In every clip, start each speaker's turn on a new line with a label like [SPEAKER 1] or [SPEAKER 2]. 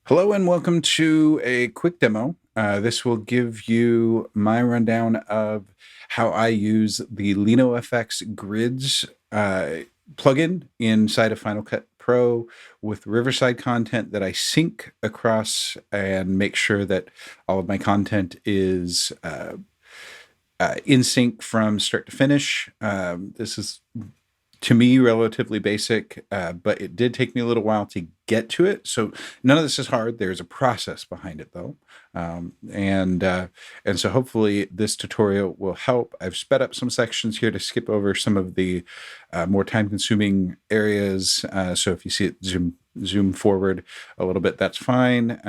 [SPEAKER 1] Hello and welcome to a quick demo. This will give you my rundown of how I use the LenoFX Grids plugin inside of Final Cut Pro with Riverside content that I sync across and make sure that all of my content is in sync from start to finish. This is, to me, relatively basic, but it did take me a little while to get to it. So none of this is hard. There's a process behind it, though, and so hopefully this tutorial will help. I've sped up some sections here to skip over some of the more time-consuming areas. So if you see it zoom forward a little bit, that's fine,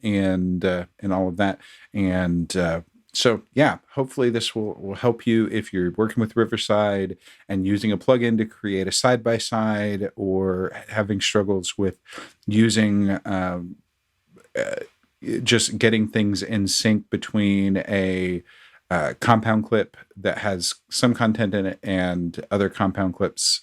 [SPEAKER 1] and all of that, and so yeah, hopefully this will help you if you're working with Riverside and using a plugin to create a side-by-side, or having struggles with using just getting things in sync between a compound clip that has some content in it and other compound clips,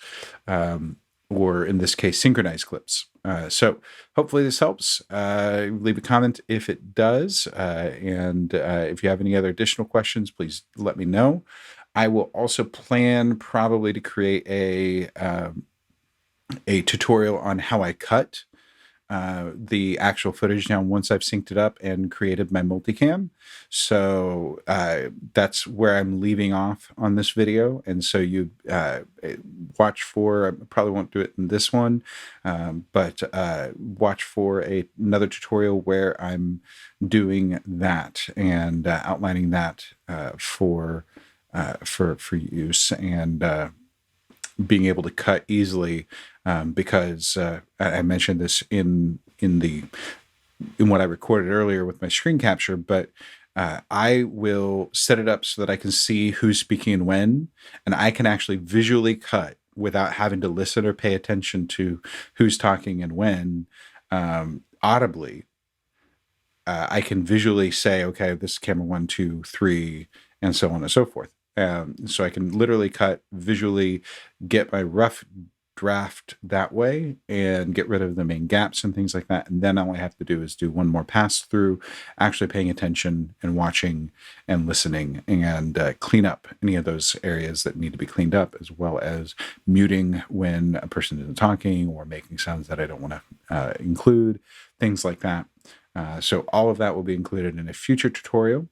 [SPEAKER 1] or in this case, synchronized clips. So hopefully this helps. Leave a comment if it does. And if you have any other additional questions, please let me know. I will also plan probably to create a tutorial on how I cut the actual footage now once I've synced it up and created my multicam. So that's where I'm leaving off on this video. And so you watch for, I probably won't do it in this one, but watch for another tutorial where I'm doing that and outlining that for use, and being able to cut easily, because I mentioned this in what I recorded earlier with my screen capture, but I will set it up so that I can see who's speaking and when, and I can actually visually cut without having to listen or pay attention to who's talking and when, audibly. I can visually say, okay, this is camera 1, 2, 3, and so on and so forth. So I can literally cut visually, get my rough draft that way, and get rid of the main gaps and things like that. And then all I have to do is do one more pass through, actually paying attention and watching and listening, and clean up any of those areas that need to be cleaned up, as well as muting when a person isn't talking or making sounds that I don't want to include, things like that. So all of that will be included in a future tutorial,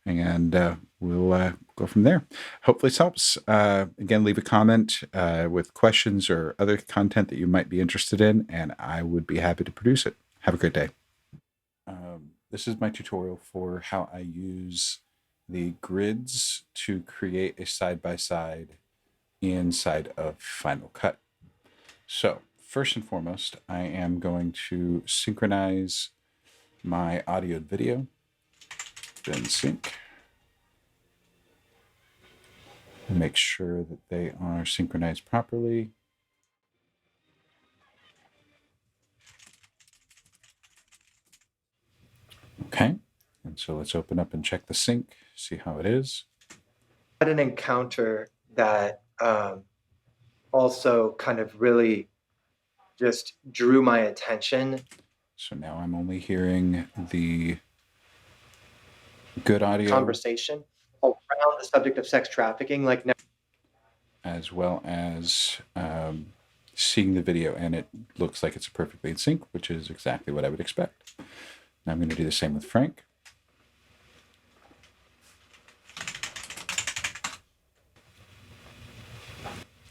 [SPEAKER 1] and we'll go from there. Hopefully this helps. Again, leave a comment with questions or other content that you might be interested in, and I would be happy to produce it. Have a great day. This is my tutorial for how I use the grids to create a side-by-side inside of Final Cut. So first and foremost, I am going to synchronize my audio and video, then sync. Make sure that they are synchronized properly. Okay, and so let's open up and check the sync, see how it is.
[SPEAKER 2] I had an encounter that also kind of really just drew my attention.
[SPEAKER 1] So now I'm only hearing the good audio
[SPEAKER 2] conversation around the subject of sex trafficking, like now,
[SPEAKER 1] as well as seeing the video, and it looks like it's perfectly in sync, which is exactly what I would expect. Now I'm going to do the same with Frank.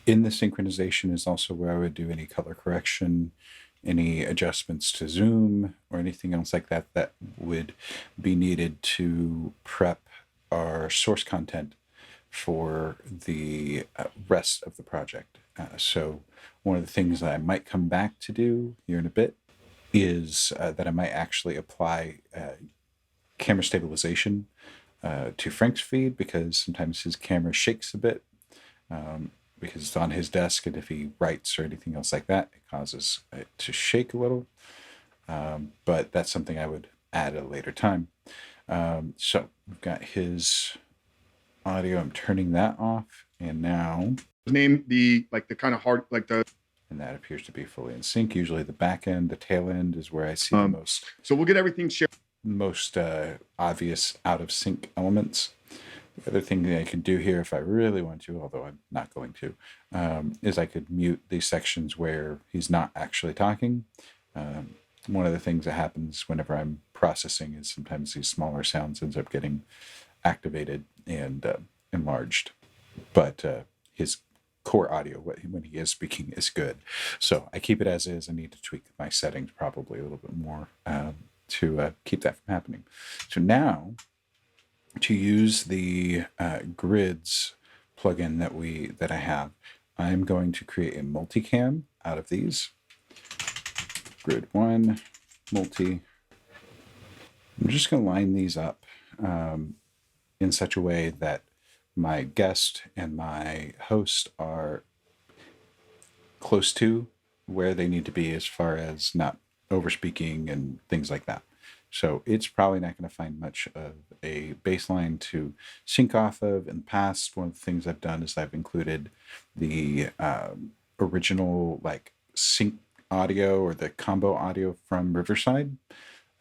[SPEAKER 1] In the synchronization is also where I would do any color correction, any adjustments to zoom, or anything else like that that would be needed to prep our source content for the rest of the project. So one of the things that I might come back to do here in a bit is that I might actually apply camera stabilization to Frank's feed, because sometimes his camera shakes a bit, because it's on his desk, and if he writes or anything else like that, it causes it to shake a little. But that's something I would add at a later time. So we've got his audio. I'm turning that off, and now
[SPEAKER 3] name the kind of hard, like the
[SPEAKER 1] and that appears to be fully in sync. Usually the back end, the tail end is where I see the most.
[SPEAKER 3] So we'll get everything shared.
[SPEAKER 1] Most obvious out of sync elements. The other thing that I can do here if I really want to, although I'm not going to, is I could mute these sections where he's not actually talking. One of the things that happens whenever I'm processing is sometimes these smaller sounds ends up getting activated and enlarged. But his core audio, when he is speaking, is good. So I keep it as is. I need to tweak my settings probably a little bit more to keep that from happening. So now, to use the grids plugin that I have, I'm going to create a multicam out of these. Grid 1, multi. I'm just going to line these up in such a way that my guest and my host are close to where they need to be as far as not overspeaking and things like that. So it's probably not going to find much of a baseline to sync off of. In the past, one of the things I've done is I've included the original like sync audio or the combo audio from Riverside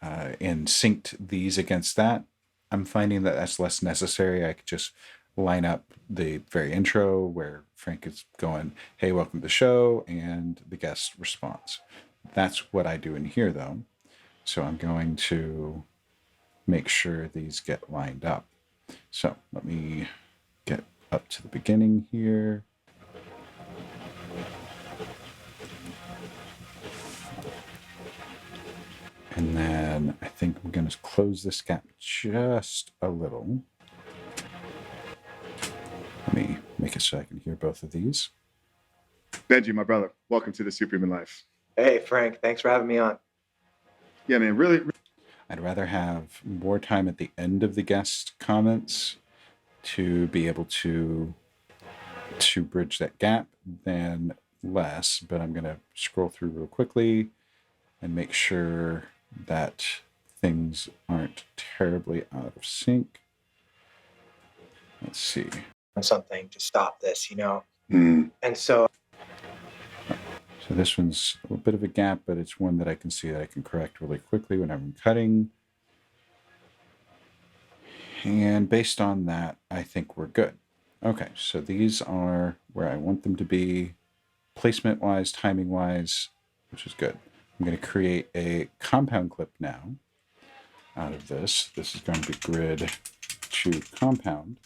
[SPEAKER 1] and synced these against that. I'm finding that that's less necessary. I could just line up the very intro where Frank is going, "Hey, welcome to the show," and the guest responds. That's what I do in here, though. So I'm going to make sure these get lined up. So let me get up to the beginning here. And then I think I'm going to close this gap just a little. Let me make it so I can hear both of these.
[SPEAKER 3] Benji, my brother, welcome to the Superhuman Life.
[SPEAKER 2] Hey, Frank, thanks for having me on.
[SPEAKER 3] Yeah, man, really.
[SPEAKER 1] I'd rather have more time at the end of the guest comments to be able to bridge that gap than less, but I'm going to scroll through real quickly and make sure that things aren't terribly out of sync. Let's see.
[SPEAKER 2] Something to stop this, And so
[SPEAKER 1] this one's a little bit of a gap, but it's one that I can see that I can correct really quickly when I'm cutting. And based on that, I think we're good. Okay, so these are where I want them to be, placement-wise, timing-wise, which is good. I'm going to create a compound clip now out of this. This is going to be grid to compound.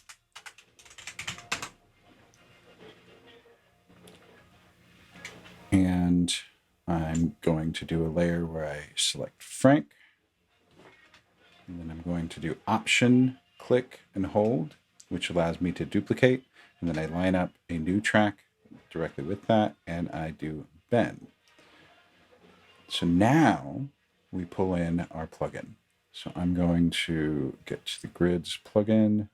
[SPEAKER 1] And I'm going to do a layer where I select Frank. And then I'm going to do Option, click, and hold, which allows me to duplicate. And then I line up a new track directly with that, and I do Ben. So now we pull in our plugin. So I'm going to get to the Grids plugin.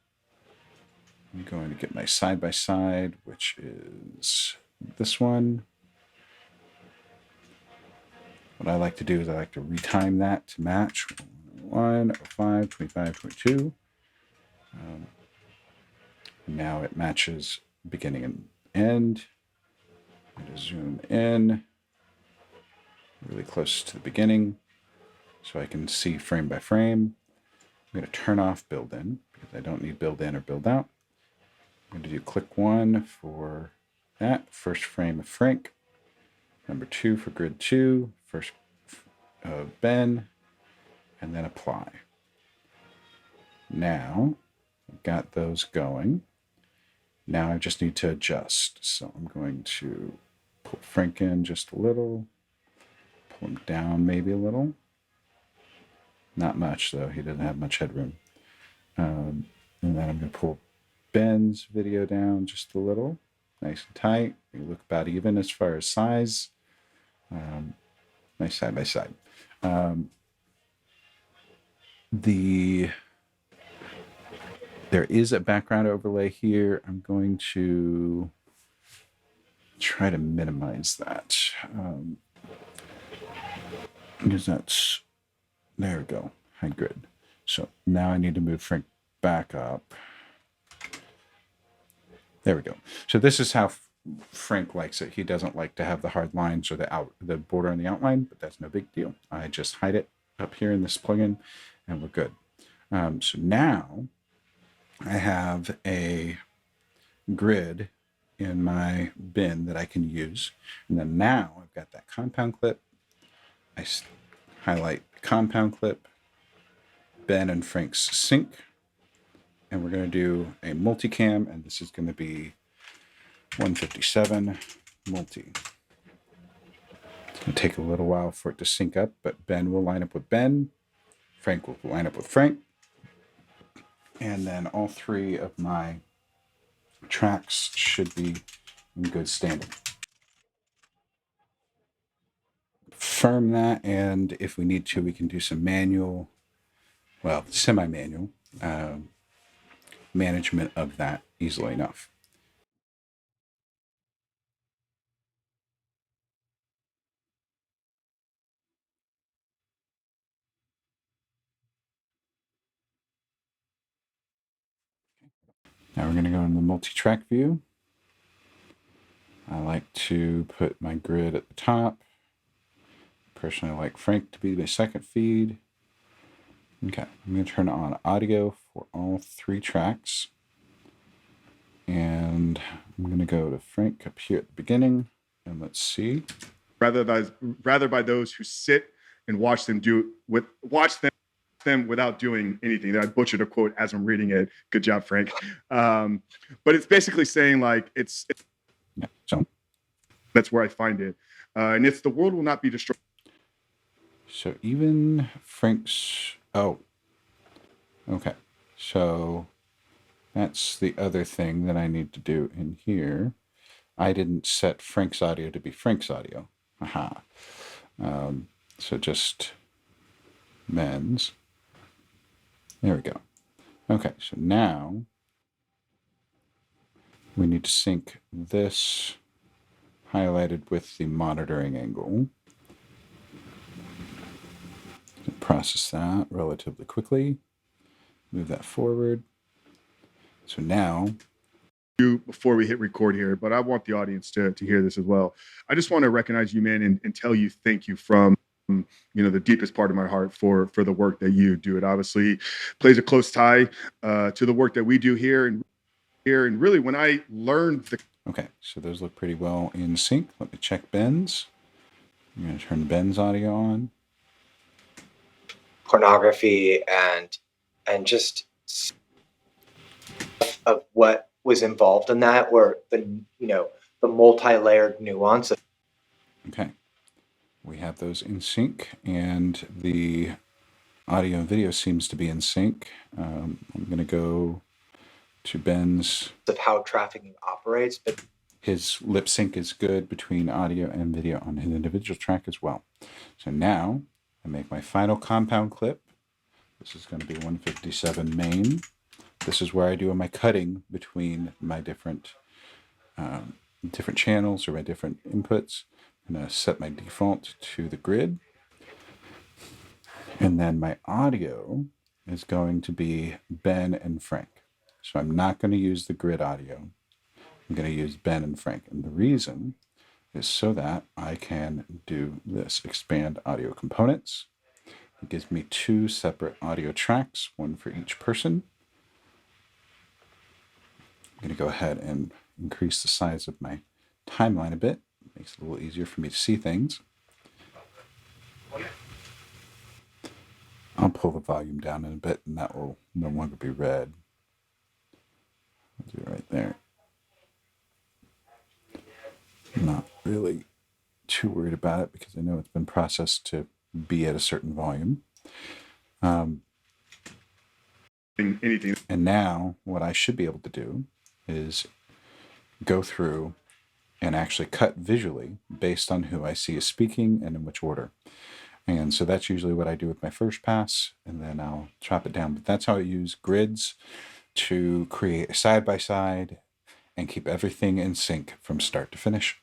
[SPEAKER 1] I'm going to get my side-by-side, which is this one. What I like to do is I like to retime that to match 1, 05, 25, 22. Now it matches beginning and end. I'm going to zoom in really close to the beginning so I can see frame by frame. I'm going to turn off build in because I don't need build in or build out. I'm going to do click 1 for that, first frame of Frank. Number 2 for grid 2, first of Ben, and then apply. Now, I've got those going. Now I just need to adjust. So I'm going to pull Frank in just a little, pull him down maybe a little. Not much, though. He doesn't have much headroom. And then I'm going to pull Ben's video down just a little, nice and tight. We look about even as far as size. Nice side by side. There is a background overlay here. I'm going to try to minimize that. Because that's, there we go, high grid. So now I need to move Frank back up. There we go. So this is how Frank likes it. He doesn't like to have the hard lines or the border on the outline, but that's no big deal. I just hide it up here in this plugin, and we're good. So now I have a grid in my bin that I can use. And then now I've got that compound clip. I highlight compound clip, Ben and Frank's sync. And we're going to do a multicam, and this is going to be 157 multi. It's going to take a little while for it to sync up, but Ben will line up with Ben. Frank will line up with Frank. And then all three of my tracks should be in good standing. Firm that, and if we need to, we can do some manual, well, semi-manual management of that easily enough. Now we're going to go in the multi-track view. I like to put my grid at the top. Personally, I like Frank to be the second feed. Okay, I'm going to turn on audio for all three tracks. And I'm going to go to Frank up here at the beginning. And let's see.
[SPEAKER 3] Rather by those who sit and watch them without doing anything. I butchered a quote as I'm reading it. Good job, Frank. But it's basically saying like
[SPEAKER 1] Yeah, so
[SPEAKER 3] that's where I find it, and it's the world will not be destroyed.
[SPEAKER 1] So even Frank's, oh, okay. So that's the other thing that I need to do in here. I didn't set Frank's audio to be Frank's audio. Aha. So just Ben's. There we go. Okay, so now we need to sync this highlighted with the monitoring angle. Process that relatively quickly. Move that forward. So now,
[SPEAKER 3] Before we hit record here, but I want the audience to hear this as well. I just want to recognize you, man, and tell you thank you from the deepest part of my heart for the work that you do. It obviously plays a close tie to the work that we do here and really when I learned the
[SPEAKER 1] okay, so those look pretty well in sync. Let me check Ben's. I'm going to turn Ben's audio on.
[SPEAKER 2] Pornography and just of what was involved in that, or the multi-layered nuance.
[SPEAKER 1] Okay, we have those in sync, and the audio and video seems to be in sync. I'm going to go to Ben's
[SPEAKER 2] Of how trafficking operates, but
[SPEAKER 1] his lip sync is good between audio and video on his individual track as well. So now I make my final compound clip. This is going to be 157 main. This is where I do my cutting between my different channels or my different inputs. I'm going to set my default to the grid. And then my audio is going to be Ben and Frank. So I'm not going to use the grid audio. I'm going to use Ben and Frank. And the reason is so that I can do this, expand audio components. It gives me two separate audio tracks, one for each person. I'm going to go ahead and increase the size of my timeline a bit. It makes it a little easier for me to see things. I'll pull the volume down in a bit, and that will no longer be red. I'll do it right there. I'm not really too worried about it because I know it's been processed to be at a certain volume.
[SPEAKER 3] anything.
[SPEAKER 1] And now what I should be able to do is go through and actually cut visually based on who I see is speaking and in which order. And so that's usually what I do with my first pass, and then I'll chop it down. But that's how I use grids to create a side-by-side and keep everything in sync from start to finish.